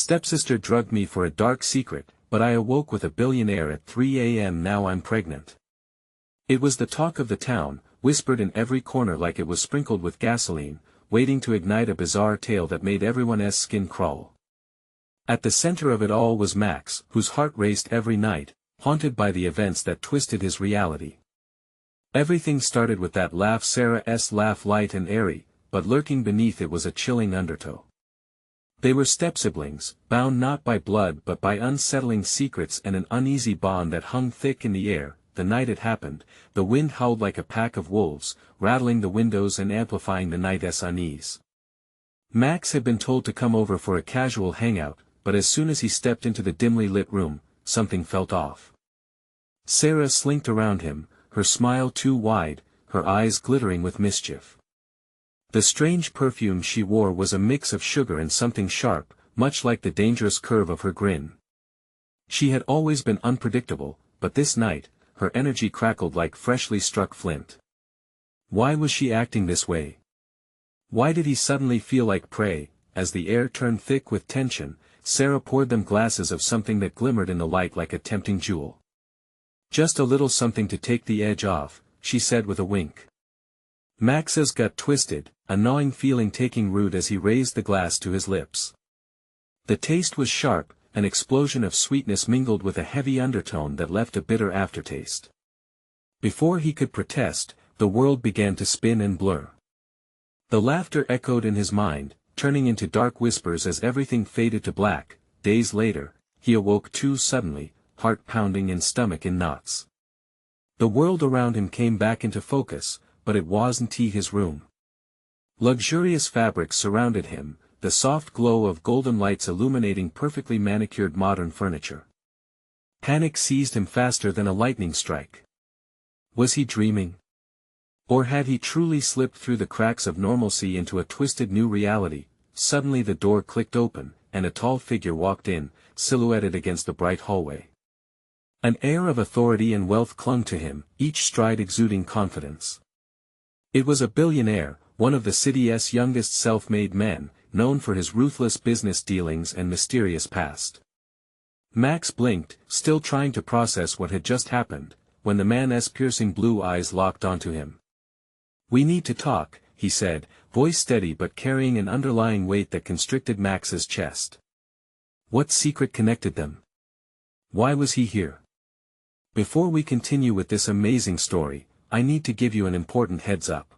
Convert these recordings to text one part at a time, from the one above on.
Stepsister drugged me for a dark secret, but I awoke with a billionaire at 3 a.m. Now I'm pregnant. It was the talk of the town, whispered in every corner like it was sprinkled with gasoline, waiting to ignite a bizarre tale that made everyone's skin crawl. At the center of it all was Max, whose heart raced every night, haunted by the events that twisted his reality. Everything started with that laugh, Sarah's laugh, light and airy, but lurking beneath it was a chilling undertow. They were step-siblings, bound not by blood but by unsettling secrets and an uneasy bond that hung thick in the air. The night it happened, the wind howled like a pack of wolves, rattling the windows and amplifying the night's unease. Max had been told to come over for a casual hangout, but as soon as he stepped into the dimly lit room, something felt off. Sarah slinked around him, her smile too wide, her eyes glittering with mischief. The strange perfume she wore was a mix of sugar and something sharp, much like the dangerous curve of her grin. She had always been unpredictable, but this night, her energy crackled like freshly struck flint. Why was she acting this way? Why did he suddenly feel like prey? As the air turned thick with tension, Sarah poured them glasses of something that glimmered in the light like a tempting jewel. Just a little something to take the edge off, she said with a wink. Max's gut twisted, a gnawing feeling taking root as he raised the glass to his lips. The taste was sharp, an explosion of sweetness mingled with a heavy undertone that left a bitter aftertaste. Before he could protest, the world began to spin and blur. The laughter echoed in his mind, turning into dark whispers as everything faded to black. Days later, he awoke too suddenly, heart pounding and stomach in knots. The world around him came back into focus, but it wasn't his room. Luxurious fabrics surrounded him, the soft glow of golden lights illuminating perfectly manicured modern furniture. Panic seized him faster than a lightning strike. Was he dreaming? Or had he truly slipped through the cracks of normalcy into a twisted new reality? Suddenly the door clicked open, and a tall figure walked in, silhouetted against the bright hallway. An air of authority and wealth clung to him, each stride exuding confidence. It was a billionaire, one of the city's youngest self-made men, known for his ruthless business dealings and mysterious past. Max blinked, still trying to process what had just happened, when the man's piercing blue eyes locked onto him. "We need to talk," he said, voice steady but carrying an underlying weight that constricted Max's chest. What secret connected them? Why was he here? Before we continue with this amazing story, I need to give you an important heads up.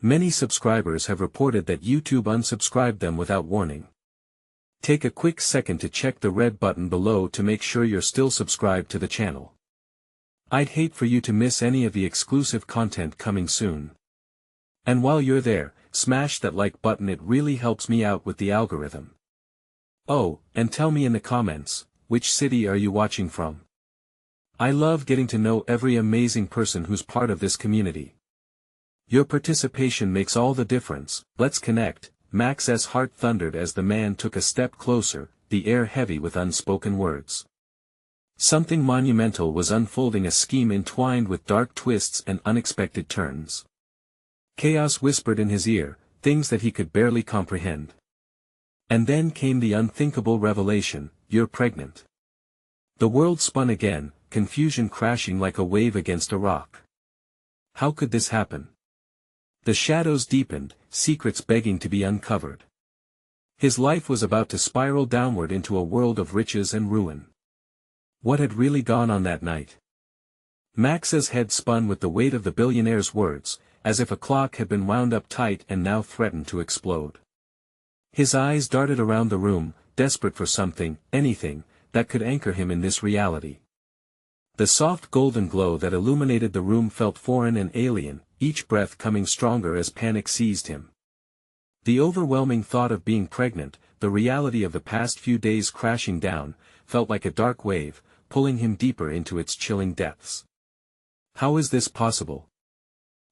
Many subscribers have reported that YouTube unsubscribed them without warning. Take a quick second to check the red button below to make sure you're still subscribed to the channel. I'd hate for you to miss any of the exclusive content coming soon. And while you're there, smash that like button, it really helps me out with the algorithm. Oh, and tell me in the comments, which city are you watching from? I love getting to know every amazing person who's part of this community. Your participation makes all the difference. Let's connect. Max's heart thundered as the man took a step closer, the air heavy with unspoken words. Something monumental was unfolding, a scheme entwined with dark twists and unexpected turns. Chaos whispered in his ear, things that he could barely comprehend. And then came the unthinkable revelation: you're pregnant. The world spun again, confusion crashing like a wave against a rock. How could this happen? The shadows deepened, secrets begging to be uncovered. His life was about to spiral downward into a world of riches and ruin. What had really gone on that night? Max's head spun with the weight of the billionaire's words, as if a clock had been wound up tight and now threatened to explode. His eyes darted around the room, desperate for something, anything, that could anchor him in this reality. The soft golden glow that illuminated the room felt foreign and alien, each breath coming stronger as panic seized him. The overwhelming thought of being pregnant, the reality of the past few days crashing down, felt like a dark wave, pulling him deeper into its chilling depths. How is this possible?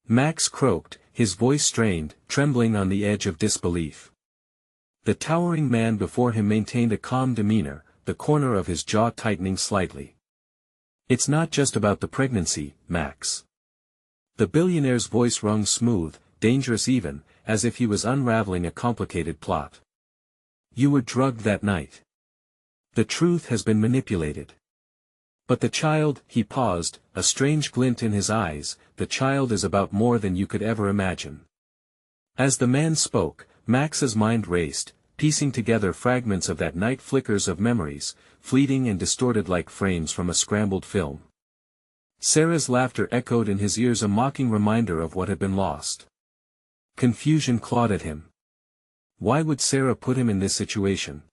Max croaked, his voice strained, trembling on the edge of disbelief. The towering man before him maintained a calm demeanor, the corner of his jaw tightening slightly. It's not just about the pregnancy, Max. The billionaire's voice rung smooth, dangerous even, as if he was unraveling a complicated plot. You were drugged that night. The truth has been manipulated. But the child, he paused, a strange glint in his eyes, the child is about more than you could ever imagine. As the man spoke, Max's mind raced, piecing together fragments of that night, flickers of memories, fleeting and distorted like frames from a scrambled film. Sarah's laughter echoed in his ears, a mocking reminder of what had been lost. Confusion clawed at him. Why would Sarah put him in this situation?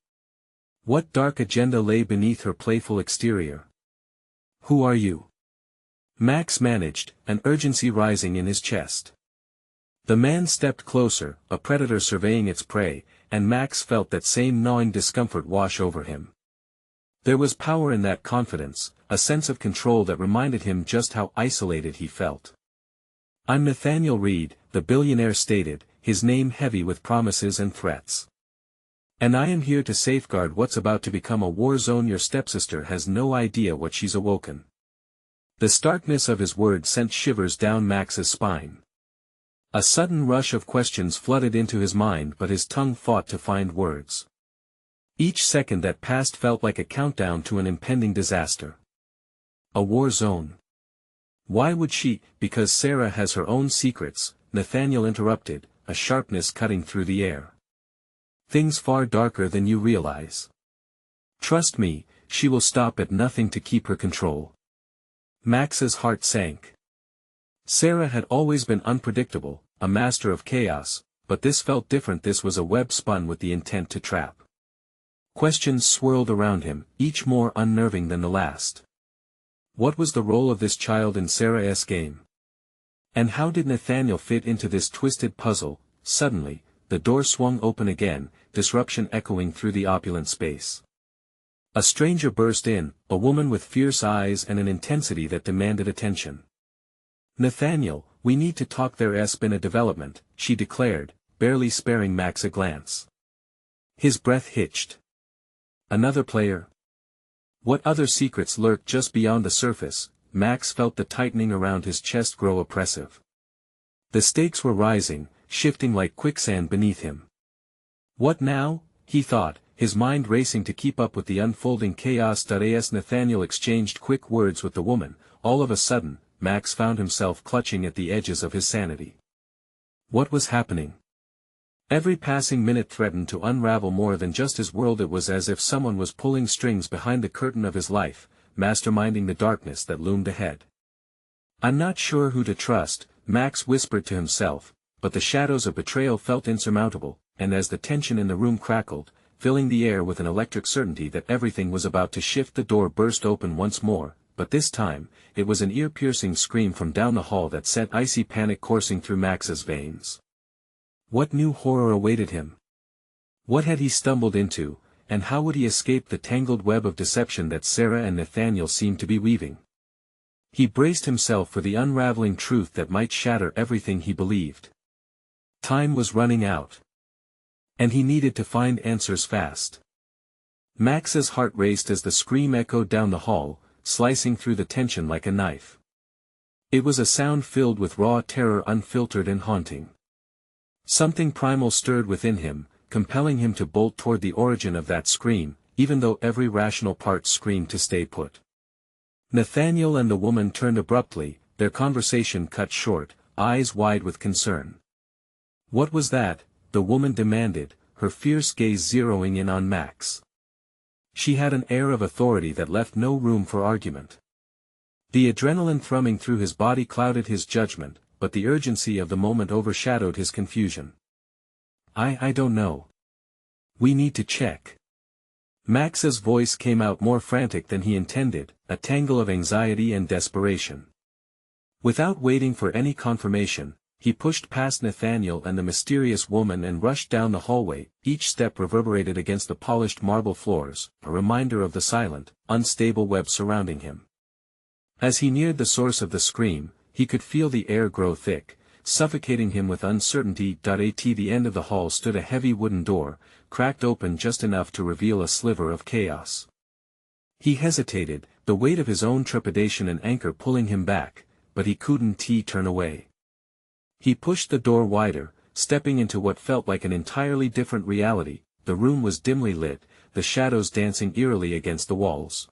What dark agenda lay beneath her playful exterior? Who are you? Max managed, an urgency rising in his chest. The man stepped closer, a predator surveying its prey, and Max felt that same gnawing discomfort wash over him. There was power in that confidence, a sense of control that reminded him just how isolated he felt. I'm Nathaniel Reed, the billionaire stated, his name heavy with promises and threats. And I am here to safeguard what's about to become a war zone. Your stepsister has no idea what she's awoken. The starkness of his words sent shivers down Max's spine. A sudden rush of questions flooded into his mind, but his tongue fought to find words. Each second that passed felt like a countdown to an impending disaster. A war zone. Why would she? Because Sarah has her own secrets, Nathaniel interrupted, a sharpness cutting through the air. Things far darker than you realize. Trust me, she will stop at nothing to keep her control. Max's heart sank. Sarah had always been unpredictable, a master of chaos, but this felt different. This was a web spun with the intent to trap. Questions swirled around him, each more unnerving than the last. What was the role of this child in Sarah's game? And how did Nathaniel fit into this twisted puzzle? Suddenly, the door swung open again, disruption echoing through the opulent space. A stranger burst in, a woman with fierce eyes and an intensity that demanded attention. Nathaniel, we need to talk. There's been a development, she declared, barely sparing Max a glance. His breath hitched. Another player? What other secrets lurked just beyond the surface? Max felt the tightening around his chest grow oppressive. The stakes were rising, shifting like quicksand beneath him. What now? He thought, his mind racing to keep up with the unfolding chaos. As Nathaniel exchanged quick words with the woman, all of a sudden, Max found himself clutching at the edges of his sanity. What was happening? Every passing minute threatened to unravel more than just his world. It was as if someone was pulling strings behind the curtain of his life, masterminding the darkness that loomed ahead. I'm not sure who to trust, Max whispered to himself, but the shadows of betrayal felt insurmountable, and as the tension in the room crackled, filling the air with an electric certainty that everything was about to shift, the door burst open once more, but this time, it was an ear-piercing scream from down the hall that sent icy panic coursing through Max's veins. What new horror awaited him? What had he stumbled into, and how would he escape the tangled web of deception that Sarah and Nathaniel seemed to be weaving? He braced himself for the unraveling truth that might shatter everything he believed. Time was running out. And he needed to find answers fast. Max's heart raced as the scream echoed down the hall, slicing through the tension like a knife. It was a sound filled with raw terror, unfiltered and haunting. Something primal stirred within him, compelling him to bolt toward the origin of that scream, even though every rational part screamed to stay put. Nathaniel and the woman turned abruptly, their conversation cut short, eyes wide with concern. What was that? The woman demanded, her fierce gaze zeroing in on Max. She had an air of authority that left no room for argument. The adrenaline thrumming through his body clouded his judgment, but the urgency of the moment overshadowed his confusion. I don't know. We need to check. Max's voice came out more frantic than he intended, a tangle of anxiety and desperation. Without waiting for any confirmation, he pushed past Nathaniel and the mysterious woman and rushed down the hallway. Each step reverberated against the polished marble floors, a reminder of the silent, unstable web surrounding him. As he neared the source of the scream, he could feel the air grow thick, suffocating him with uncertainty. At the end of the hall stood a heavy wooden door, cracked open just enough to reveal a sliver of chaos. He hesitated, the weight of his own trepidation and anger pulling him back, but he couldn't turn away. He pushed the door wider, stepping into what felt like an entirely different reality. the room was dimly lit, the shadows dancing eerily against the walls.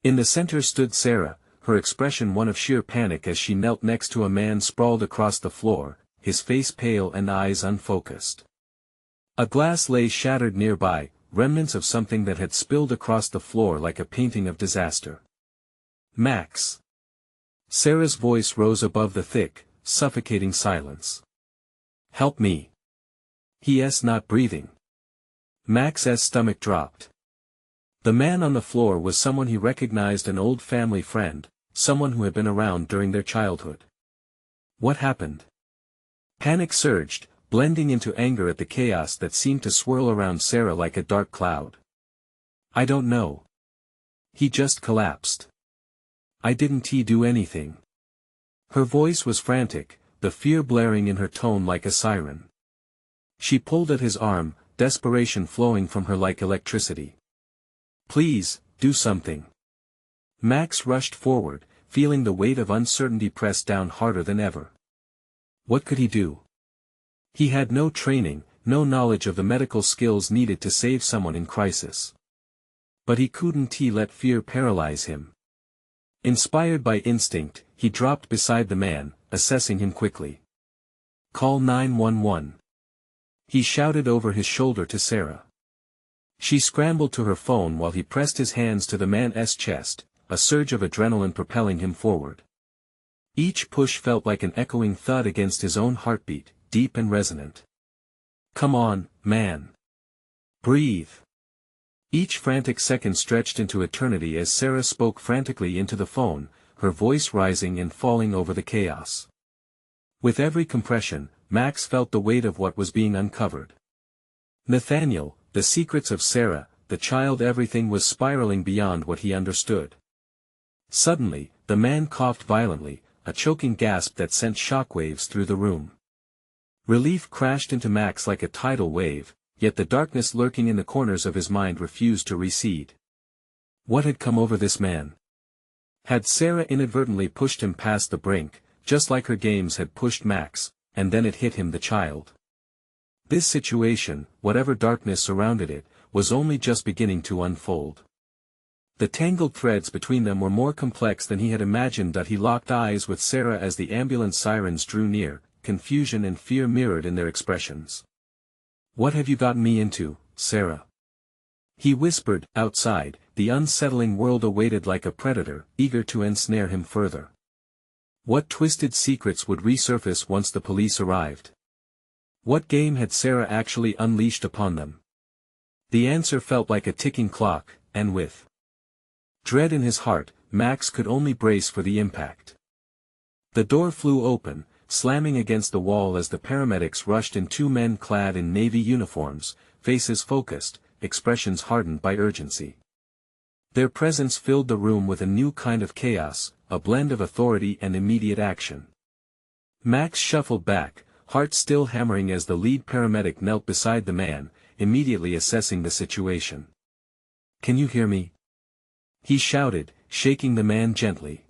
In the center stood Sarah, her expression one of sheer panic as she knelt next to a man sprawled across the floor, his face pale and eyes unfocused. A glass lay shattered nearby, remnants of something that had spilled across the floor like a painting of disaster. "Max." Sarah's voice rose above the thick, suffocating silence. "Help me." He*s not breathing. Max's stomach dropped. The man on the floor was someone he recognized, an old family friend, someone who had been around during their childhood. What happened? Panic surged, blending into anger at the chaos that seemed to swirl around Sarah like a dark cloud. "I don't know. He just collapsed. I didn't do anything." Her voice was frantic, the fear blaring in her tone like a siren. She pulled at his arm, desperation flowing from her like electricity. "Please, do something." Max rushed forward, feeling the weight of uncertainty press down harder than ever. What could he do? He had no training, no knowledge of the medical skills needed to save someone in crisis. But he couldn't let fear paralyze him. Inspired by instinct, he dropped beside the man, assessing him quickly. "Call 911. He shouted over his shoulder to Sarah. She scrambled to her phone while he pressed his hands to the man's chest, a surge of adrenaline propelling him forward. Each push felt like an echoing thud against his own heartbeat, deep and resonant. "Come on, man. Breathe." Each frantic second stretched into eternity as Sarah spoke frantically into the phone, her voice rising and falling over the chaos. With every compression, Max felt the weight of what was being uncovered. Nathaniel, the secrets of Sarah, the child, everything was spiraling beyond what he understood. Suddenly, the man coughed violently, a choking gasp that sent shockwaves through the room. Relief crashed into Max like a tidal wave, yet the darkness lurking in the corners of his mind refused to recede. What had come over this man? Had Sarah inadvertently pushed him past the brink, just like her games had pushed Max, and then it hit him, the child? This situation, whatever darkness surrounded it, was only just beginning to unfold. The tangled threads between them were more complex than he had imagined. He locked eyes with Sarah as the ambulance sirens drew near, confusion and fear mirrored in their expressions. "What have you gotten me into, Sarah?" he whispered. Outside, the unsettling world awaited like a predator, eager to ensnare him further. What twisted secrets would resurface once the police arrived? What game had Sarah actually unleashed upon them? The answer felt like a ticking clock, and with dread in his heart, Max could only brace for the impact. The door flew open, slamming against the wall as the paramedics rushed in, two men clad in navy uniforms, faces focused, expressions hardened by urgency. Their presence filled the room with a new kind of chaos, a blend of authority and immediate action. Max shuffled back, heart still hammering as the lead paramedic knelt beside the man, immediately assessing the situation. "Can you hear me?" he shouted, shaking the man gently.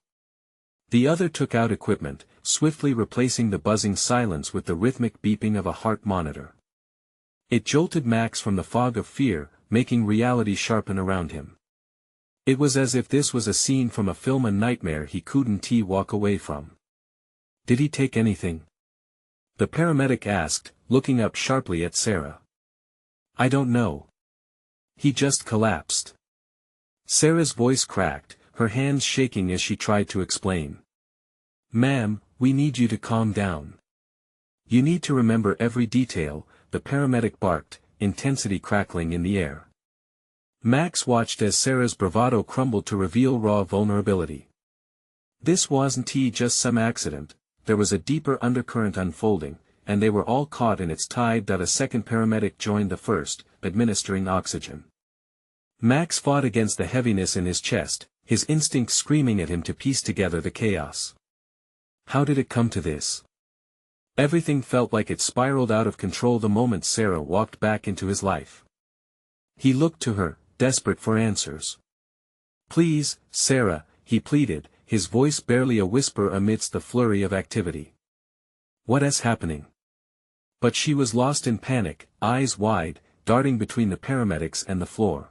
The other took out equipment, swiftly replacing the buzzing silence with the rhythmic beeping of a heart monitor. It jolted Max from the fog of fear, making reality sharpen around him. It was as if this was a scene from a film, a nightmare he couldn't walk away from. "Did he take anything?" the paramedic asked, looking up sharply at Sarah. "I don't know. He just collapsed." Sarah's voice cracked, her hands shaking as she tried to explain. "Ma'am, we need you to calm down. You need to remember every detail," the paramedic barked, intensity crackling in the air. Max watched as Sarah's bravado crumbled to reveal raw vulnerability. This wasn't just some accident, there was a deeper undercurrent unfolding, and they were all caught in its tide. A second paramedic joined the first, administering oxygen. Max fought against the heaviness in his chest, his instincts screaming at him to piece together the chaos. How did it come to this? Everything felt like it spiraled out of control the moment Sarah walked back into his life. He looked to her, desperate for answers. "Please, Sarah," he pleaded, his voice barely a whisper amidst the flurry of activity. "What is happening?" But she was lost in panic, eyes wide, darting between the paramedics and the floor.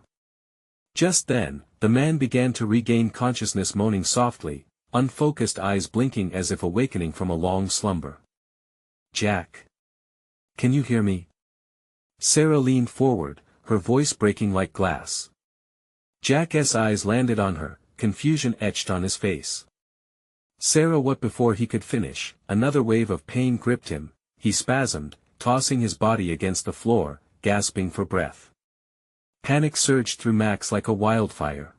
Just then, the man began to regain consciousness, moaning softly, unfocused eyes blinking as if awakening from a long slumber. "Jack. Can you hear me?" Sarah leaned forward, her voice breaking like glass. Jack's eyes landed on her, confusion etched on his face. "Sarah, what?" Before he could finish, another wave of pain gripped him, he spasmed, tossing his body against the floor, gasping for breath. Panic surged through Max like a wildfire.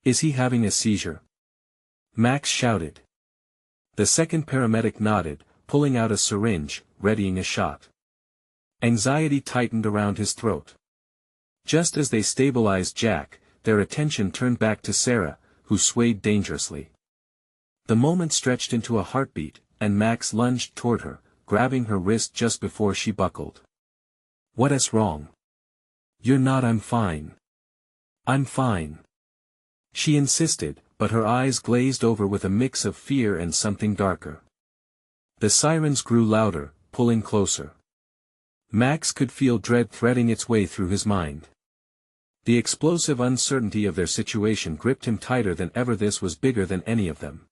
"Is he having a seizure?" Max shouted. The second paramedic nodded, pulling out a syringe, readying a shot. Anxiety tightened around his throat. Just as they stabilized Jack, their attention turned back to Sarah, who swayed dangerously. The moment stretched into a heartbeat, and Max lunged toward her, grabbing her wrist just before she buckled. "What's wrong?" "You're not." "I'm fine. I'm fine," she insisted, but her eyes glazed over with a mix of fear and something darker. The sirens grew louder, pulling closer. Max could feel dread threading its way through his mind. The explosive uncertainty of their situation gripped him tighter than ever. This was bigger than any of them.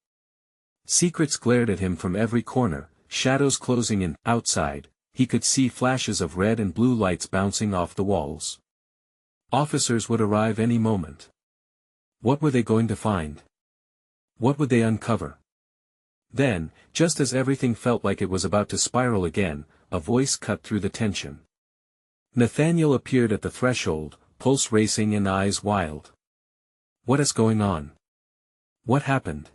Secrets glared at him from every corner, shadows closing in. Outside, he could see flashes of red and blue lights bouncing off the walls. Officers would arrive any moment. What were they going to find? What would they uncover? Then, just as everything felt like it was about to spiral again, a voice cut through the tension. Nathaniel appeared at the threshold, pulse racing and eyes wild. "What is going on? What happened?"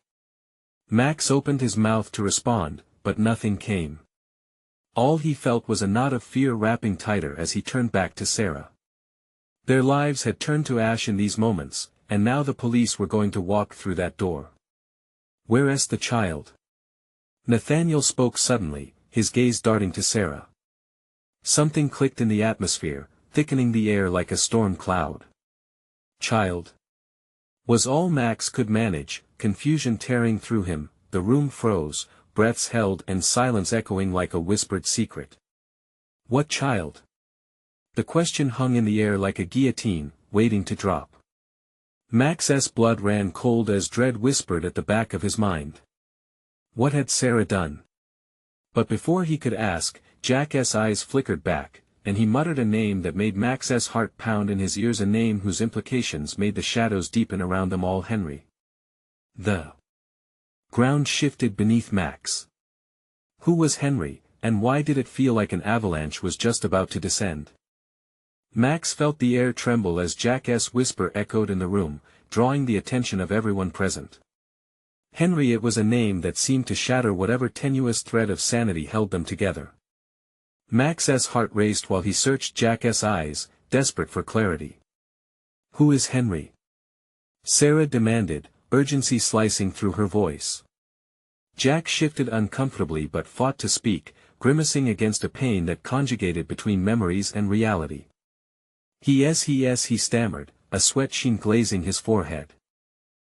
Max opened his mouth to respond, but nothing came. All he felt was a knot of fear wrapping tighter as he turned back to Sarah. Their lives had turned to ash in these moments, and now the police were going to walk through that door. "Where's the child?" Nathaniel spoke suddenly, his gaze darting to Sarah. Something clicked in the atmosphere, thickening the air like a storm cloud. "Child?" was all Max could manage, confusion tearing through him. The room froze, breaths held and silence echoing like a whispered secret. "What child?" The question hung in the air like a guillotine, waiting to drop. Max's blood ran cold as dread whispered at the back of his mind. What had Sarah done? But before he could ask, Jack's eyes flickered back, and he muttered a name that made Max's heart pound in his ears, a name whose implications made the shadows deepen around them all. Henry. The ground shifted beneath Max. Who was Henry, and why did it feel like an avalanche was just about to descend? Max felt the air tremble as Jack's whisper echoed in the room, drawing the attention of everyone present. Henry, it was a name that seemed to shatter whatever tenuous thread of sanity held them together. Max's heart raced while he searched Jack's eyes, desperate for clarity. "Who is Henry?" Sarah demanded, urgency slicing through her voice. Jack shifted uncomfortably but fought to speak, grimacing against a pain that conjugated between memories and reality. He stammered, a sweat sheen glazing his forehead.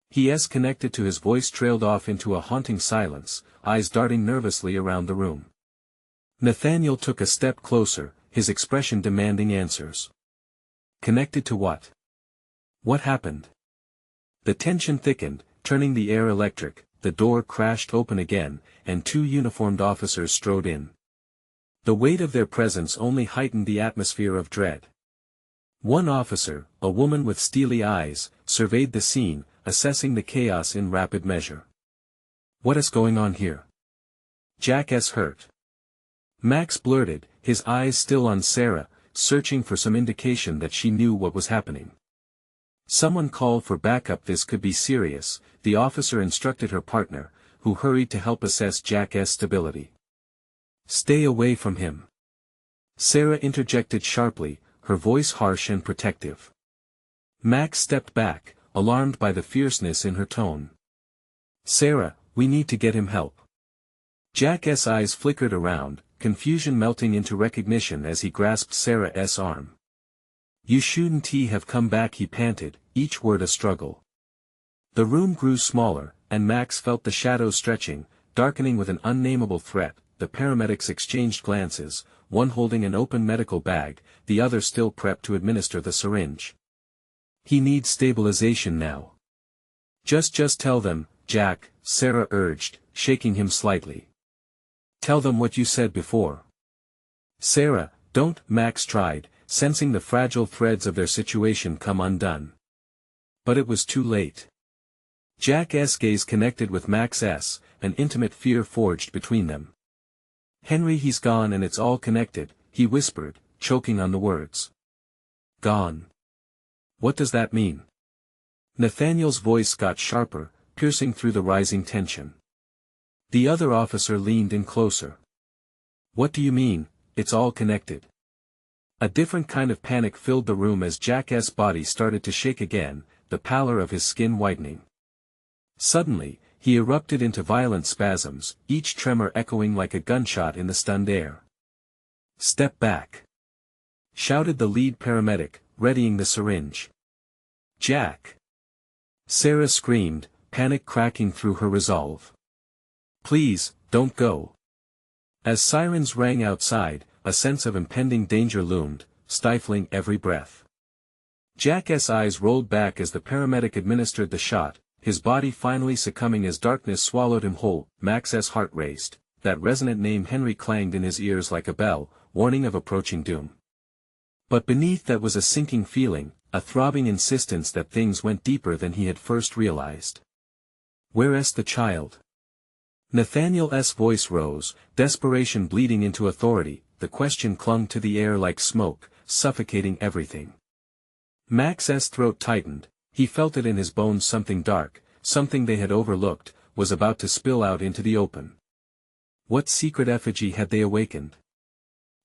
He connected to his voice trailed off into a haunting silence, eyes darting nervously around the room. Nathaniel took a step closer, his expression demanding answers. Connected to what? What happened? The tension thickened, turning the air electric. The door crashed open again, and two uniformed officers strode in. The weight of their presence only heightened the atmosphere of dread. One officer, a woman with steely eyes, surveyed the scene, assessing the chaos in rapid measure. "What is going on here?" "Jack's hurt." Max blurted, his eyes still on Sarah, searching for some indication that she knew what was happening. "Someone call for backup, this could be serious," the officer instructed her partner, who hurried to help assess Jack's stability. "Stay away from him," Sarah interjected sharply, her voice harsh and protective. Max stepped back, alarmed by the fierceness in her tone. "Sarah, we need to get him help." Jack's eyes flickered around, confusion melting into recognition as he grasped Sarah's arm. "You shouldn't have come back," he panted, each word a struggle. The room grew smaller, and Max felt the shadows stretching, darkening with an unnameable threat. The paramedics exchanged glances, one holding an open medical bag, the other still prepped to administer the syringe. He needs stabilization now. Just tell them, Jack, Sarah urged, shaking him slightly. Tell them what you said before. Sarah, don't, Max tried, sensing the fragile threads of their situation come undone. But it was too late. Jack's gaze connected with Max's, an intimate fear forged between them. Henry, he's gone and it's all connected, he whispered, choking on the words. Gone. What does that mean? Nathaniel's voice got sharper, piercing through the rising tension. The other officer leaned in closer. What do you mean, it's all connected? A different kind of panic filled the room as Jack's body started to shake again, the pallor of his skin whitening. Suddenly, he erupted into violent spasms, each tremor echoing like a gunshot in the stunned air. Step back! Shouted the lead paramedic, readying the syringe. Jack! Sarah screamed, panic cracking through her resolve. Please, don't go. As sirens rang outside, a sense of impending danger loomed, stifling every breath. Jack's eyes rolled back as the paramedic administered the shot, his body finally succumbing as darkness swallowed him whole. Max's heart raced, that resonant name Henry clanged in his ears like a bell, warning of approaching doom. But beneath that was a sinking feeling, a throbbing insistence that things went deeper than he had first realized. Where's the child? Nathaniel's voice rose, desperation bleeding into authority, the question clung to the air like smoke, suffocating everything. Max's throat tightened, he felt it in his bones, something dark, something they had overlooked, was about to spill out into the open. What secret effigy had they awakened?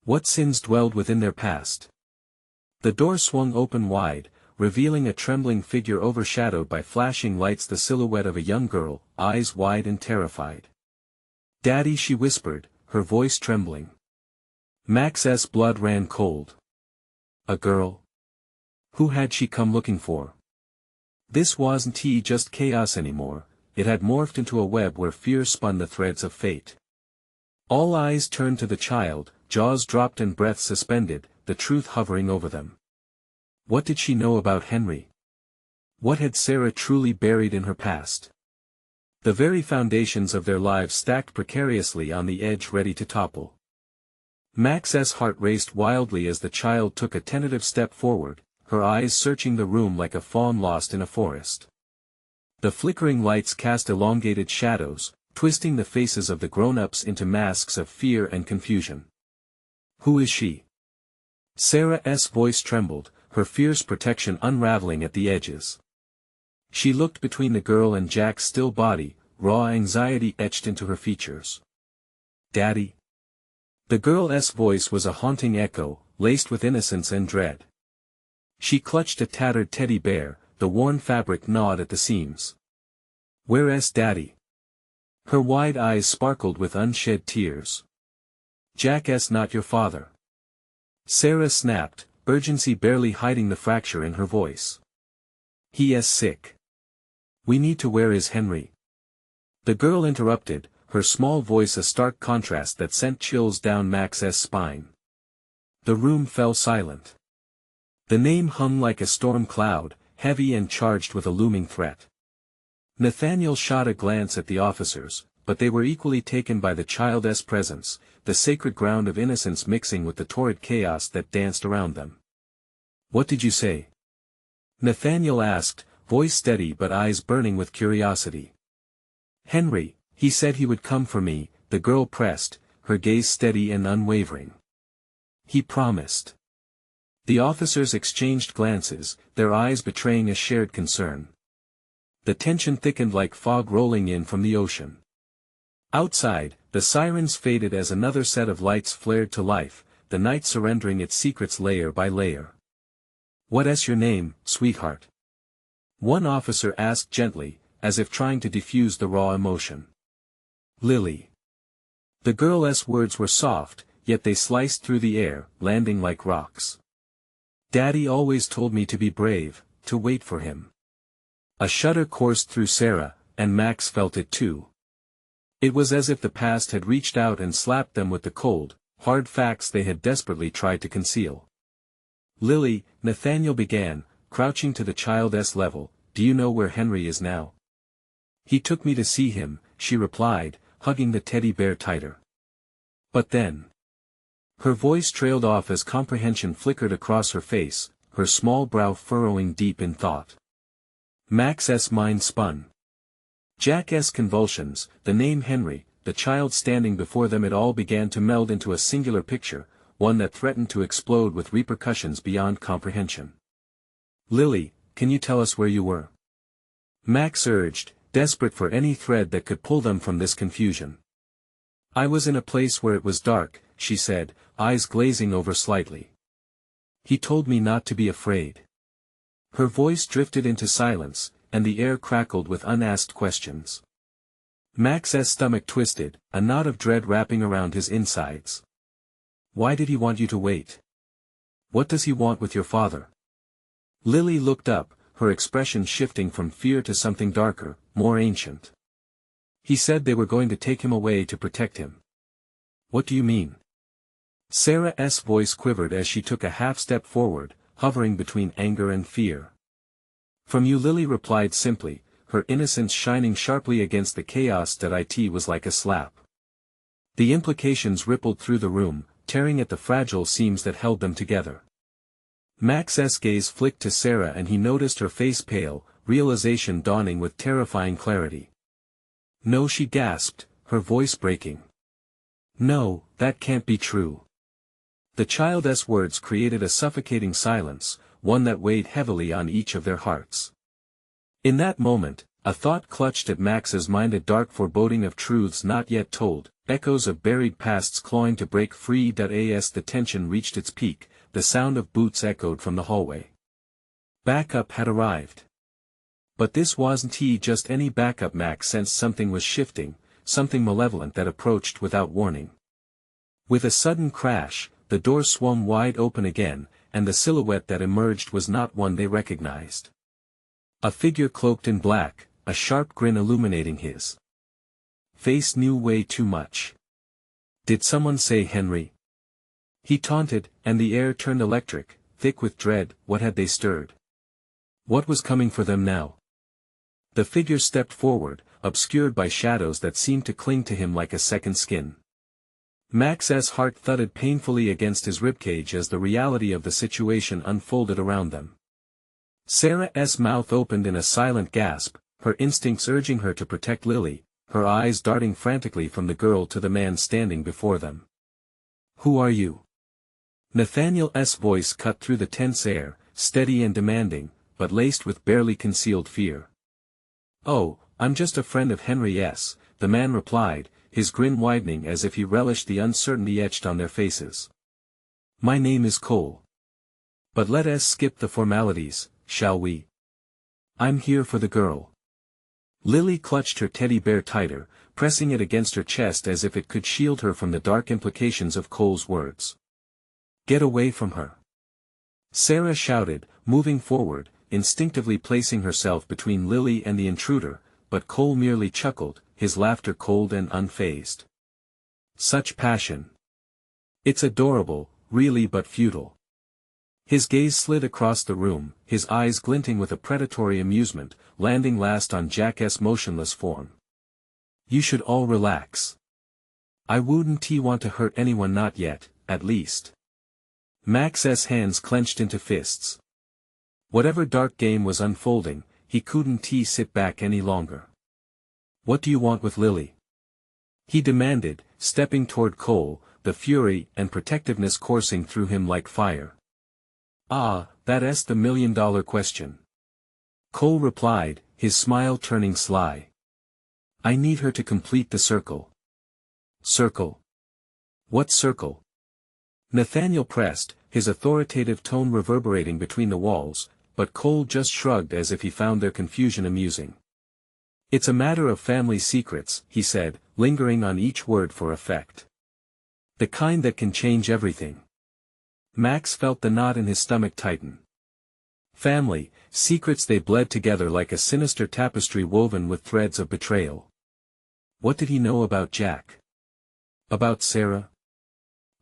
What sins dwelled within their past? The door swung open wide, revealing a trembling figure overshadowed by flashing lights, the silhouette of a young girl, eyes wide and terrified. Daddy, she whispered, her voice trembling. Max's blood ran cold. A girl? Who had she come looking for? This wasn't just chaos anymore, it had morphed into a web where fear spun the threads of fate. All eyes turned to the child, jaws dropped and breath suspended, the truth hovering over them. What did she know about Henry? What had Sarah truly buried in her past? The very foundations of their lives stacked precariously on the edge, ready to topple. Max's heart raced wildly as the child took a tentative step forward, her eyes searching the room like a fawn lost in a forest. The flickering lights cast elongated shadows, twisting the faces of the grown-ups into masks of fear and confusion. Who is she? Sarah's voice trembled, her fierce protection unraveling at the edges. She looked between the girl and Jack's still body, raw anxiety etched into her features. Daddy? The girl's voice was a haunting echo, laced with innocence and dread. She clutched a tattered teddy bear, the worn fabric gnawed at the seams. Where's Daddy? Her wide eyes sparkled with unshed tears. Jack's not your father. Sarah snapped, urgency barely hiding the fracture in her voice. He is sick. We need to. Where is Henry? The girl interrupted, her small voice a stark contrast that sent chills down Max's spine. The room fell silent. The name hung like a storm cloud, heavy and charged with a looming threat. Nathaniel shot a glance at the officers, but they were equally taken by the child's presence, the sacred ground of innocence mixing with the torrid chaos that danced around them. What did you say? Nathaniel asked, voice steady but eyes burning with curiosity. Henry, he said he would come for me, the girl pressed, her gaze steady and unwavering. He promised. The officers exchanged glances, their eyes betraying a shared concern. The tension thickened like fog rolling in from the ocean. Outside, the sirens faded as another set of lights flared to life, the night surrendering its secrets layer by layer. What's your name, sweetheart? One officer asked gently, as if trying to diffuse the raw emotion. Lily. The girl's words were soft, yet they sliced through the air, landing like rocks. Daddy always told me to be brave, to wait for him. A shudder coursed through Sarah, and Max felt it too. It was as if the past had reached out and slapped them with the cold, hard facts they had desperately tried to conceal. "Lily," Nathaniel began, crouching to the child's level, "do you know where Henry is now?" "He took me to see him," she replied, hugging the teddy bear tighter. "But then—" Her voice trailed off as comprehension flickered across her face, her small brow furrowing deep in thought. Max's mind spun. Jack's convulsions, the name Henry, the child standing before them, it all began to meld into a singular picture, one that threatened to explode with repercussions beyond comprehension. "Lily, can you tell us where you were?" Max urged, desperate for any thread that could pull them from this confusion. "I was in a place where it was dark," she said, eyes glazing over slightly. "He told me not to be afraid." Her voice drifted into silence, and the air crackled with unasked questions. Max's stomach twisted, a knot of dread wrapping around his insides. "Why did he want you to wait? What does he want with your father?" Lily looked up, her expression shifting from fear to something darker, more ancient. "He said they were going to take him away to protect him." "What do you mean?" Sarah's voice quivered as she took a half-step forward, hovering between anger and fear. "From you," Lily replied simply, her innocence shining sharply against the chaos that it was like a slap. The implications rippled through the room, tearing at the fragile seams that held them together. Max's gaze flicked to Sarah and he noticed her face pale, realization dawning with terrifying clarity. "No," she gasped, her voice breaking. "No, that can't be true." The child's words created a suffocating silence, one that weighed heavily on each of their hearts. In that moment, a thought clutched at Max's mind, a dark foreboding of truths not yet told, echoes of buried pasts clawing to break free. As the tension reached its peak, the sound of boots echoed from the hallway. Backup had arrived. But this wasn't just any backup. Max sensed something was shifting, something malevolent that approached without warning. With a sudden crash, the door swung wide open again, and the silhouette that emerged was not one they recognized. A figure cloaked in black, a sharp grin illuminating his face. "Knew way too much. Did someone say Henry?" he taunted, and the air turned electric, thick with dread. What had they stirred? What was coming for them now? The figure stepped forward, obscured by shadows that seemed to cling to him like a second skin. Max's heart thudded painfully against his ribcage as the reality of the situation unfolded around them. Sarah's mouth opened in a silent gasp, her instincts urging her to protect Lily, her eyes darting frantically from the girl to the man standing before them. "Who are you?" Nathaniel's voice cut through the tense air, steady and demanding, but laced with barely concealed fear. "Oh, I'm just a friend of Henry's," the man replied, his grin widening as if he relished the uncertainty etched on their faces. "My name is Cole. But let us skip the formalities, shall we? I'm here for the girl." Lily clutched her teddy bear tighter, pressing it against her chest as if it could shield her from the dark implications of Cole's words. "Get away from her!" Sarah shouted, moving forward, instinctively placing herself between Lily and the intruder, but Cole merely chuckled, his laughter cold and unfazed. "Such passion! It's adorable, really, but futile." His gaze slid across the room, his eyes glinting with a predatory amusement, landing last on Jack's motionless form. "You should all relax. I wouldn't want to hurt anyone, not yet, at least." Max's hands clenched into fists. Whatever dark game was unfolding, he couldn't sit back any longer. "What do you want with Lily?" he demanded, stepping toward Cole, the fury and protectiveness coursing through him like fire. "Ah, that's the million-dollar question," Cole replied, his smile turning sly. "I need her to complete the circle." "Circle? What circle?" Nathaniel pressed, his authoritative tone reverberating between the walls, but Cole just shrugged as if he found their confusion amusing. "It's a matter of family secrets," he said, lingering on each word for effect. "The kind that can change everything." Max felt the knot in his stomach tighten. Family secrets, they bled together like a sinister tapestry woven with threads of betrayal. What did he know about Jack? About Sarah?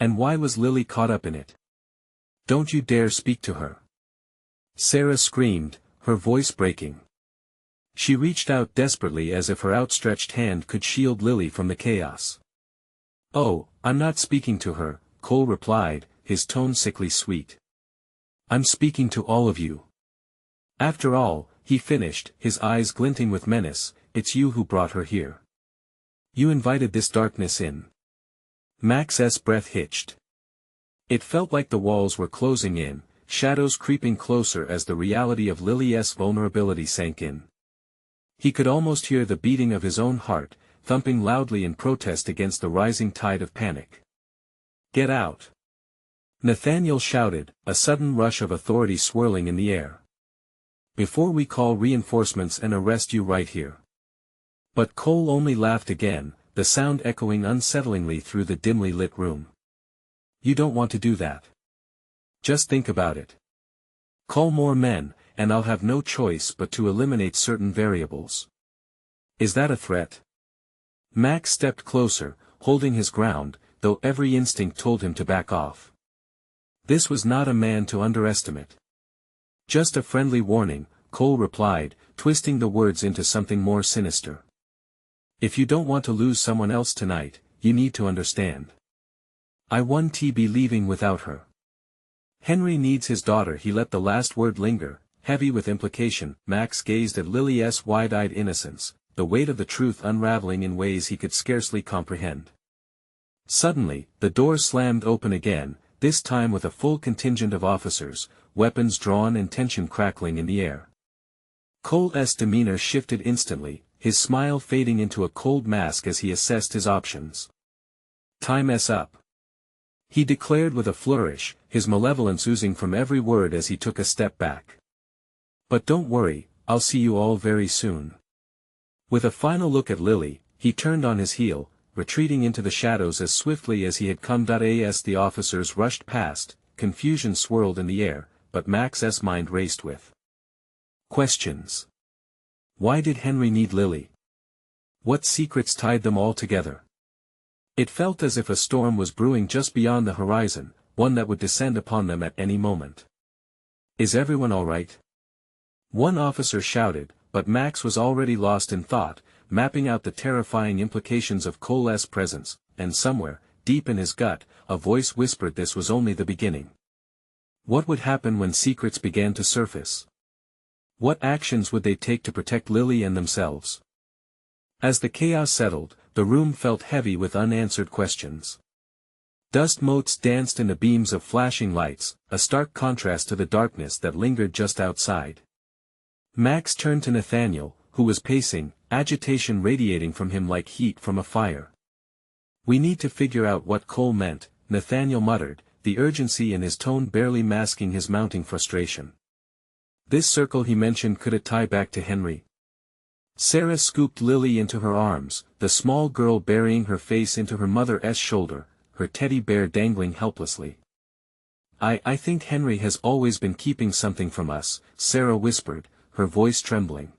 And why was Lily caught up in it? Don't you dare speak to her. Sarah screamed, her voice breaking. She reached out desperately as if her outstretched hand could shield Lily from the chaos. Oh, I'm not speaking to her, Cole replied, his tone sickly sweet. I'm speaking to all of you. After all, he finished, his eyes glinting with menace, it's you who brought her here. You invited this darkness in. Max's breath hitched. It felt like the walls were closing in, shadows creeping closer as the reality of Lily's vulnerability sank in. He could almost hear the beating of his own heart, thumping loudly in protest against the rising tide of panic. Get out! Nathaniel shouted, a sudden rush of authority swirling in the air. Before we call reinforcements and arrest you right here. But Cole only laughed again, the sound echoing unsettlingly through the dimly lit room. You don't want to do that. Just think about it. Call more men, and I'll have no choice but to eliminate certain variables. Is that a threat? Max stepped closer, holding his ground, though every instinct told him to back off. This was not a man to underestimate. Just a friendly warning, Cole replied, twisting the words into something more sinister. If you don't want to lose someone else tonight, you need to understand. I won't be leaving without her. Henry needs his daughter. He let the last word linger, heavy with implication. Max gazed at Lily's wide-eyed innocence, the weight of the truth unraveling in ways he could scarcely comprehend. Suddenly, the door slammed open again, this time with a full contingent of officers, weapons drawn and tension crackling in the air. Cole's demeanor shifted instantly, his smile fading into a cold mask as he assessed his options. Time's up. He declared with a flourish, his malevolence oozing from every word as he took a step back. But don't worry, I'll see you all very soon. With a final look at Lily, he turned on his heel, retreating into the shadows as swiftly as he had come. As the officers rushed past, confusion swirled in the air, but Max's mind raced with questions. Why did Henry need Lily? What secrets tied them all together? It felt as if a storm was brewing just beyond the horizon, one that would descend upon them at any moment. Is everyone all right? One officer shouted, but Max was already lost in thought, mapping out the terrifying implications of Cole's presence, and somewhere, deep in his gut, a voice whispered this was only the beginning. What would happen when secrets began to surface? What actions would they take to protect Lily and themselves? As the chaos settled, the room felt heavy with unanswered questions. Dust motes danced in the beams of flashing lights, a stark contrast to the darkness that lingered just outside. Max turned to Nathaniel, who was pacing, agitation radiating from him like heat from a fire. We need to figure out what Cole meant, Nathaniel muttered, the urgency in his tone barely masking his mounting frustration. This circle he mentioned, could it tie back to Henry? Sarah scooped Lily into her arms, the small girl burying her face into her mother's shoulder, her teddy bear dangling helplessly. I think Henry has always been keeping something from us, Sarah whispered, her voice trembling.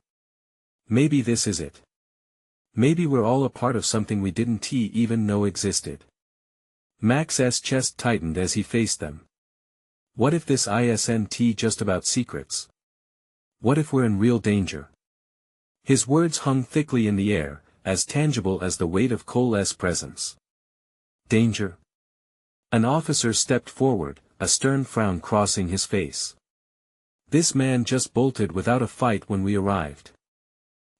Maybe this is it. Maybe we're all a part of something we didn't even know existed. Max's chest tightened as he faced them. What if this isn't just about secrets? What if we're in real danger? His words hung thickly in the air, as tangible as the weight of Cole's presence. Danger? An officer stepped forward, a stern frown crossing his face. This man just bolted without a fight when we arrived.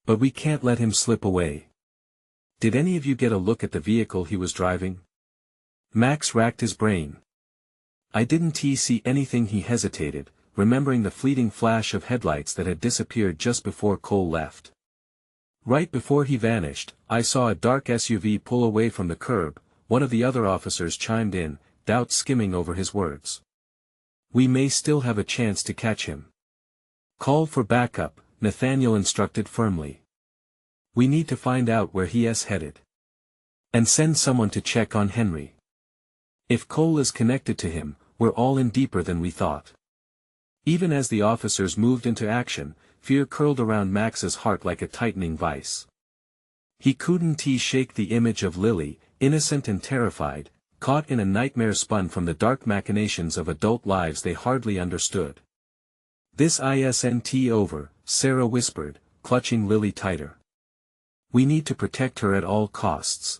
But we can't let him slip away. Did any of you get a look at the vehicle he was driving? Max racked his brain. I didn't see anything. He hesitated, remembering the fleeting flash of headlights that had disappeared just before Cole left. Right before he vanished, I saw a dark SUV pull away from the curb. One of the other officers chimed in, doubt skimming over his words. We may still have a chance to catch him. Call for backup, Nathaniel instructed firmly. We need to find out where he is headed. And send someone to check on Henry. If Cole is connected to him, we're all in deeper than we thought. Even as the officers moved into action, fear curled around Max's heart like a tightening vice. He couldn't shake the image of Lily, innocent and terrified, caught in a nightmare spun from the dark machinations of adult lives they hardly understood. "This isn't over," Sarah whispered, clutching Lily tighter. "We need to protect her at all costs."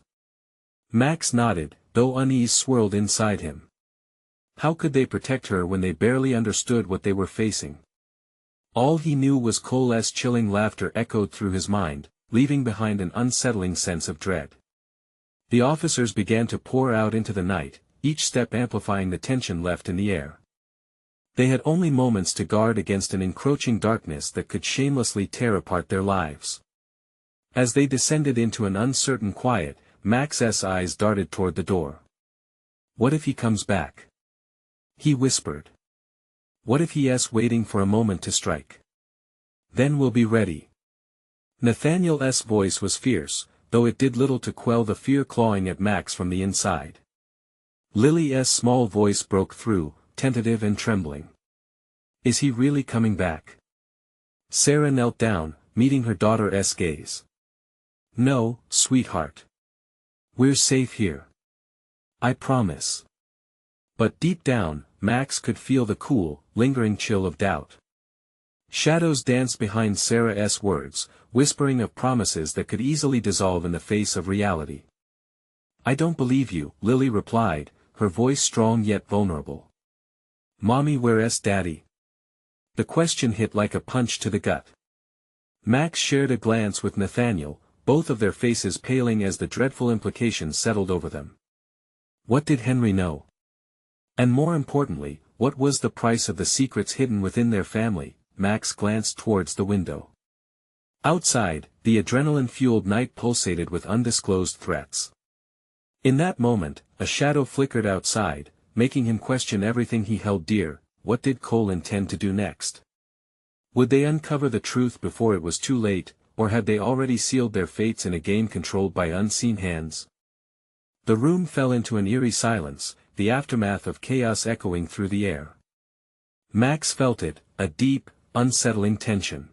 Max nodded, though unease swirled inside him. How could they protect her when they barely understood what they were facing? All he knew was Cole's chilling laughter echoed through his mind, leaving behind an unsettling sense of dread. The officers began to pour out into the night, each step amplifying the tension left in the air. They had only moments to guard against an encroaching darkness that could shamelessly tear apart their lives. As they descended into an uncertain quiet, Max's eyes darted toward the door. "What if he comes back?" he whispered. "What if he's waiting for a moment to strike? Then we'll be ready." Nathaniel's voice was fierce, though it did little to quell the fear clawing at Max from the inside. Lily's small voice broke through, tentative and trembling. "Is he really coming back?" Sarah knelt down, meeting her daughter's gaze. "No, sweetheart. We're safe here. I promise." But deep down, Max could feel the cool, lingering chill of doubt. Shadows danced behind Sarah's words, whispering of promises that could easily dissolve in the face of reality. "I don't believe you," Lily replied, her voice strong yet vulnerable. "Mommy, where's Daddy?" The question hit like a punch to the gut. Max shared a glance with Nathaniel, both of their faces paling as the dreadful implications settled over them. What did Henry know? And more importantly, what was the price of the secrets hidden within their family? Max glanced towards the window. Outside, the adrenaline-fueled night pulsated with undisclosed threats. In that moment, a shadow flickered outside, making him question everything he held dear. What did Cole intend to do next? Would they uncover the truth before it was too late, or had they already sealed their fates in a game controlled by unseen hands? The room fell into an eerie silence, the aftermath of chaos echoing through the air. Max felt it, a deep, unsettling tension.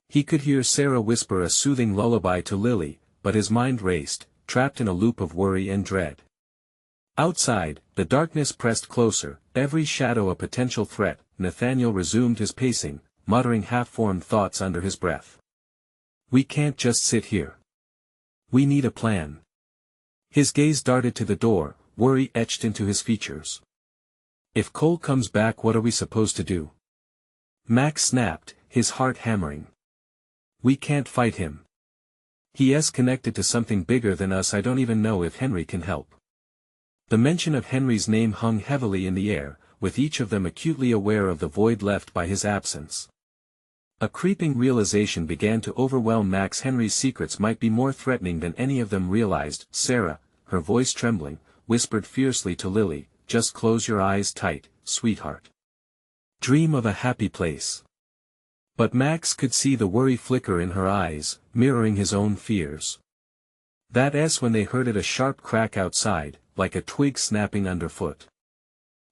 He could hear Sarah whisper a soothing lullaby to Lily, but his mind raced, trapped in a loop of worry and dread. Outside, the darkness pressed closer, every shadow a potential threat. Nathaniel resumed his pacing, muttering half-formed thoughts under his breath. "We can't just sit here. We need a plan." His gaze darted to the door, worry etched into his features. "If Cole comes back, what are we supposed to do?" Max snapped, his heart hammering. "We can't fight him. He's connected to something bigger than us. I don't even know if Henry can help." The mention of Henry's name hung heavily in the air, with each of them acutely aware of the void left by his absence. A creeping realization began to overwhelm Max. Henry's secrets might be more threatening than any of them realized. Sarah, her voice trembling, whispered fiercely to Lily, "Just close your eyes tight, sweetheart. Dream of a happy place." But Max could see the worry flicker in her eyes, mirroring his own fears. That's when they heard a sharp crack outside, like a twig snapping underfoot.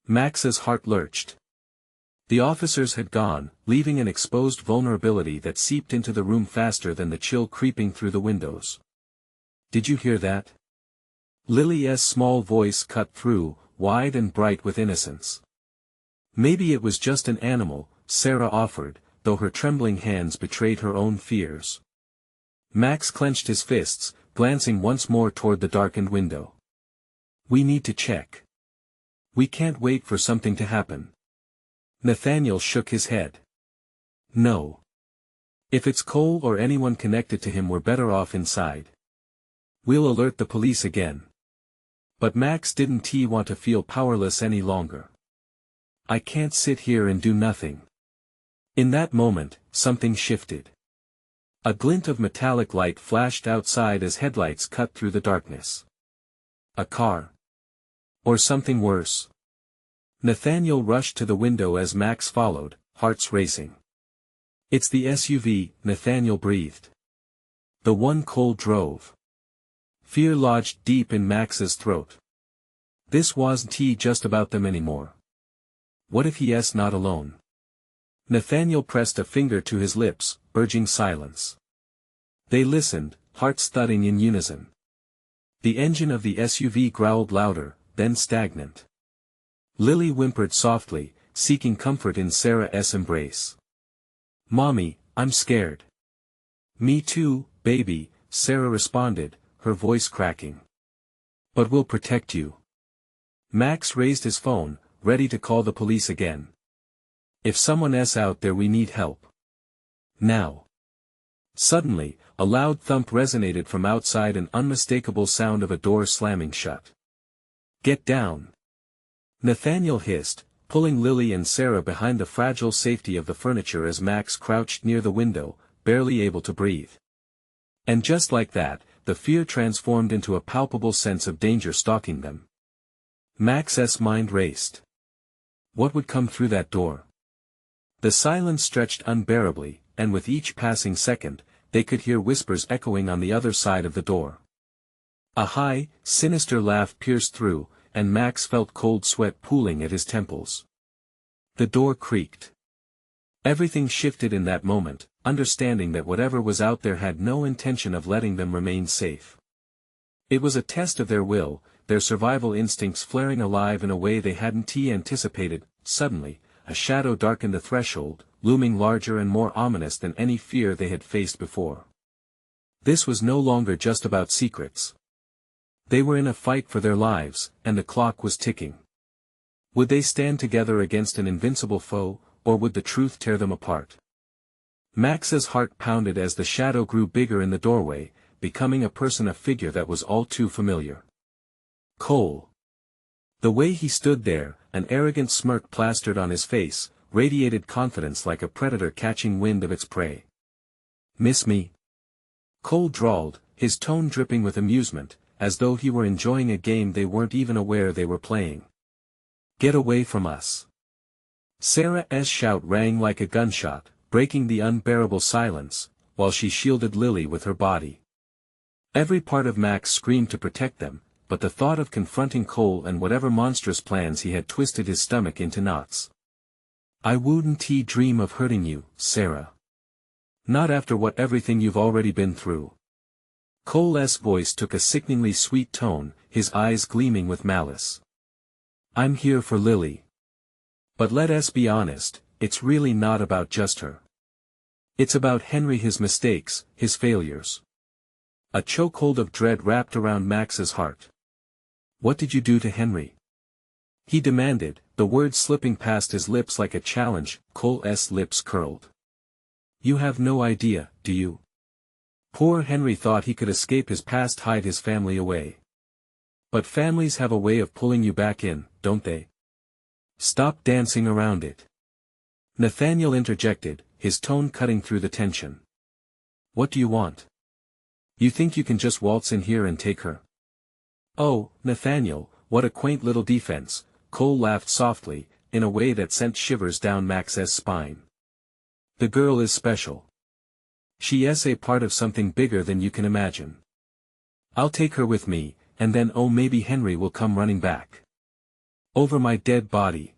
Max's heart lurched. The officers had gone, leaving an exposed vulnerability that seeped into the room faster than the chill creeping through the windows. "Did you hear that?" Lily's small voice cut through, wide and bright with innocence. "Maybe it was just an animal," Sarah offered, though her trembling hands betrayed her own fears. Max clenched his fists, glancing once more toward the darkened window. "We need to check. We can't wait for something to happen." Nathaniel shook his head. "No. If it's Cole or anyone connected to him, we're better off inside. We'll alert the police again." But Max didn't want to feel powerless any longer. "I can't sit here and do nothing." In that moment, something shifted. A glint of metallic light flashed outside as headlights cut through the darkness. A car. Or something worse. Nathaniel rushed to the window as Max followed, hearts racing. "It's the SUV," Nathaniel breathed. "The one Cole drove." Fear lodged deep in Max's throat. This wasn't just about them anymore. What if he's not alone? Nathaniel pressed a finger to his lips, urging silence. They listened, hearts thudding in unison. The engine of the SUV growled louder, then stagnant. Lily whimpered softly, seeking comfort in Sarah's embrace. "Mommy, I'm scared." "Me too, baby," Sarah responded, her voice cracking. "But we'll protect you." Max raised his phone, ready to call the police again. "If someone's out there, we need help. Now." Suddenly, a loud thump resonated from outside, an unmistakable sound of a door slamming shut. "Get down!" Nathaniel hissed, pulling Lily and Sarah behind the fragile safety of the furniture as Max crouched near the window, barely able to breathe. And just like that, the fear transformed into a palpable sense of danger stalking them. Max's mind raced. What would come through that door? The silence stretched unbearably, and with each passing second, they could hear whispers echoing on the other side of the door. A high, sinister laugh pierced through, and Max felt cold sweat pooling at his temples. The door creaked. Everything shifted in that moment, understanding that whatever was out there had no intention of letting them remain safe. It was a test of their will, their survival instincts flaring alive in a way they hadn't anticipated. Suddenly, a shadow darkened the threshold, looming larger and more ominous than any fear they had faced before. This was no longer just about secrets. They were in a fight for their lives, and the clock was ticking. Would they stand together against an invincible foe, or would the truth tear them apart? Max's heart pounded as the shadow grew bigger in the doorway, becoming a figure that was all too familiar. Cole. The way he stood there, an arrogant smirk plastered on his face, radiated confidence like a predator catching wind of its prey. "Miss me?" Cole drawled, his tone dripping with amusement, as though he were enjoying a game they weren't even aware they were playing. "Get away from us." Sarah's shout rang like a gunshot, breaking the unbearable silence, while she shielded Lily with her body. Every part of Max screamed to protect them, but the thought of confronting Cole and whatever monstrous plans he had twisted his stomach into knots. "I wouldn't dream of hurting you, Sarah. Not after everything you've already been through." Cole's voice took a sickeningly sweet tone, his eyes gleaming with malice. "I'm here for Lily. But let's be honest, it's really not about just her. It's about Henry, his mistakes, his failures." A chokehold of dread wrapped around Max's heart. "What did you do to Henry?" he demanded, the words slipping past his lips like a challenge. Cole's lips curled. "You have no idea, do you? Poor Henry thought he could escape his past, hide his family away. But families have a way of pulling you back in, don't they? Stop dancing around it." Nathaniel interjected, his tone cutting through the tension. "What do you want? You think you can just waltz in here and take her?" "Oh, Nathaniel, what a quaint little defense," Cole laughed softly, in a way that sent shivers down Max's spine. "The girl is special. She's a part of something bigger than you can imagine. I'll take her with me, and then maybe Henry will come running back. Over my dead body."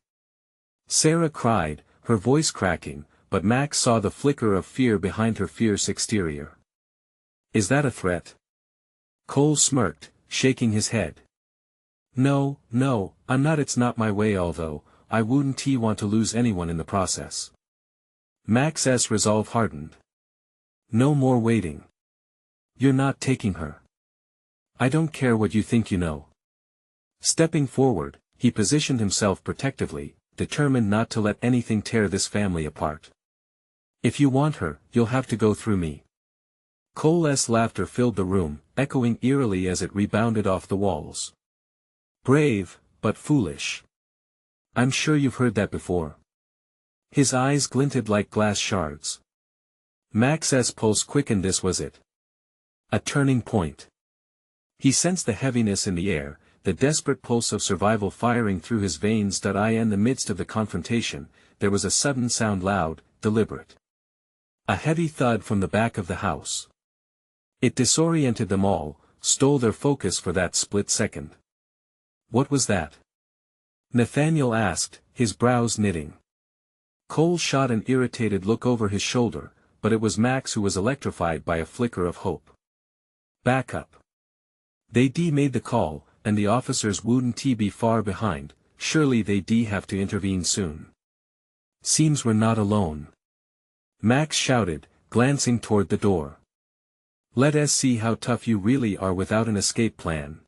Sarah cried, her voice cracking, but Max saw the flicker of fear behind her fierce exterior. "Is that a threat?" Cole smirked, shaking his head. No, I'm not. It's not my way, although I wouldn't want to lose anyone in the process." Max's resolve hardened. "No more waiting. You're not taking her. I don't care what you think you know." Stepping forward, he positioned himself protectively, determined not to let anything tear this family apart. "If you want her, you'll have to go through me." Cole's laughter filled the room, echoing eerily as it rebounded off the walls. "Brave, but foolish. I'm sure you've heard that before." His eyes glinted like glass shards. Max's pulse quickened. This was it. A turning point. He sensed the heaviness in the air, the desperate pulse of survival firing through his veins. In the midst of the confrontation, there was a sudden sound, loud, deliberate. A heavy thud from the back of the house. It disoriented them all, stole their focus for that split second. "What was that?" Nathaniel asked, his brows knitting. Cole shot an irritated look over his shoulder, but it was Max who was electrified by a flicker of hope. "Back up." They made the call, and the officers wouldn't be far behind, surely they'd have to intervene soon. Seems we're not alone. Max shouted, glancing toward the door. Let us see how tough you really are without an escape plan.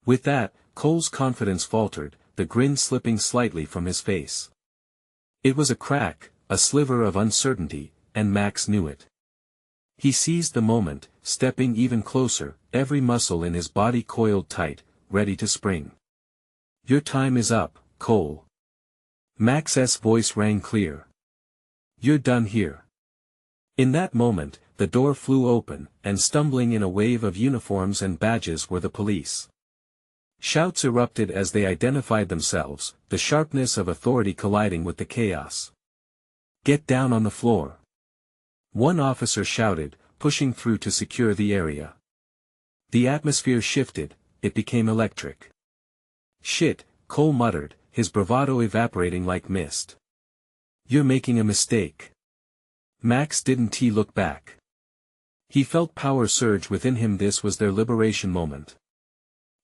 With that, Cole's confidence faltered, the grin slipping slightly from his face. It was a crack, a sliver of uncertainty, and Max knew it. He seized the moment, stepping even closer, every muscle in his body coiled tight, ready to spring. Your time is up, Cole. Max's voice rang clear. You're done here. In that moment, the door flew open, and stumbling in a wave of uniforms and badges were the police. Shouts erupted as they identified themselves, the sharpness of authority colliding with the chaos. Get down on the floor. One officer shouted, pushing through to secure the area. The atmosphere shifted, it became electric. Shit, Cole muttered, his bravado evaporating like mist. You're making a mistake. Max didn't look back. He felt power surge within him. This was their liberation moment.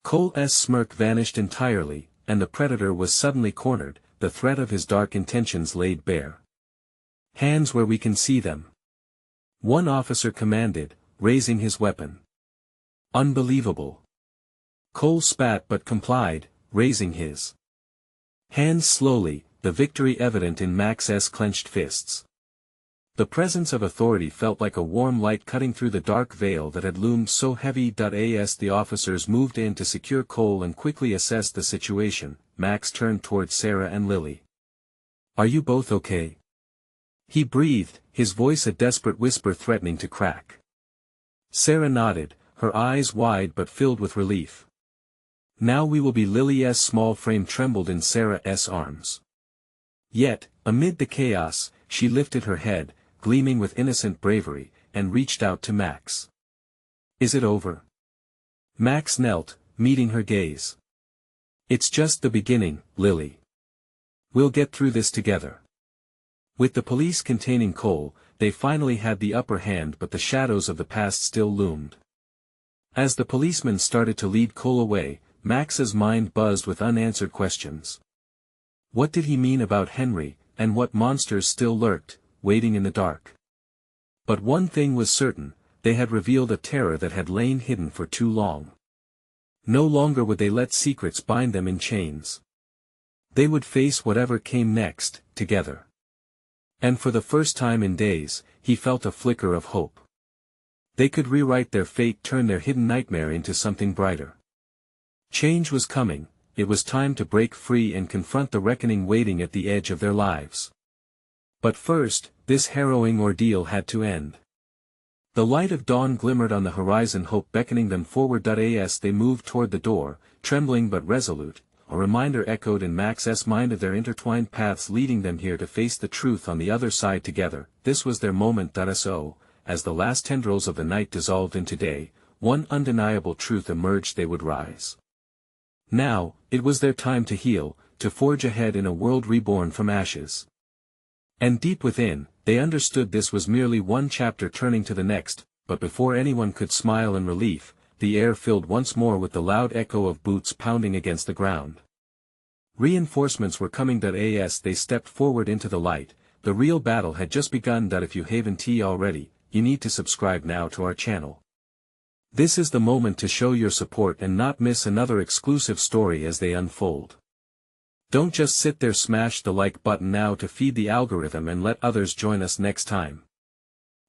Cole's smirk vanished entirely, and the predator was suddenly cornered, the threat of his dark intentions laid bare. Hands where we can see them. One officer commanded, raising his weapon. Unbelievable. Cole spat but complied, raising his hands slowly, the victory evident in Max's clenched fists. The presence of authority felt like a warm light cutting through the dark veil that had loomed so heavy. As the officers moved in to secure Cole and quickly assessed the situation, Max turned toward Sarah and Lily. Are you both okay? He breathed, his voice a desperate whisper threatening to crack. Sarah nodded, her eyes wide but filled with relief. Now we will be. Lily's small frame trembled in Sarah's arms. Yet, amid the chaos, she lifted her head, gleaming with innocent bravery, and reached out to Max. Is it over? Max knelt, meeting her gaze. It's just the beginning, Lily. We'll get through this together. With the police containing Cole, they finally had the upper hand, but the shadows of the past still loomed. As the policemen started to lead Cole away, Max's mind buzzed with unanswered questions. What did he mean about Henry, and what monsters still lurked, waiting in the dark? But one thing was certain, they had revealed a terror that had lain hidden for too long. No longer would they let secrets bind them in chains. They would face whatever came next, together. And for the first time in days, he felt a flicker of hope. They could rewrite their fate, turn their hidden nightmare into something brighter. Change was coming, it was time to break free and confront the reckoning waiting at the edge of their lives. But first, this harrowing ordeal had to end. The light of dawn glimmered on the horizon, hope beckoning them forward. As they moved toward the door, trembling but resolute, a reminder echoed in Max's mind of their intertwined paths leading them here to face the truth on the other side together. This was their moment. So, as the last tendrils of the night dissolved into day, one undeniable truth emerged: they would rise. Now, it was their time to heal, to forge ahead in a world reborn from ashes. And deep within, they understood this was merely one chapter turning to the next, but before anyone could smile in relief, the air filled once more with the loud echo of boots pounding against the ground. Reinforcements were coming. As they stepped forward into the light, the real battle had just begun. If you haven't already, you need to subscribe now to our channel. This is the moment to show your support and not miss another exclusive story as they unfold. Don't just sit there, smash the like button now to feed the algorithm and let others join us next time.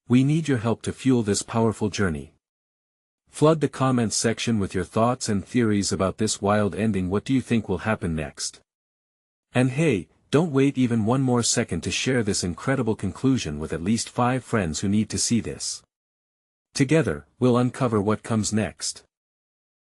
We need your help to fuel this powerful journey. Flood the comments section with your thoughts and theories about this wild ending. What do you think will happen next? And hey, don't wait even one more second to share this incredible conclusion with at least 5 friends who need to see this. Together, we'll uncover what comes next.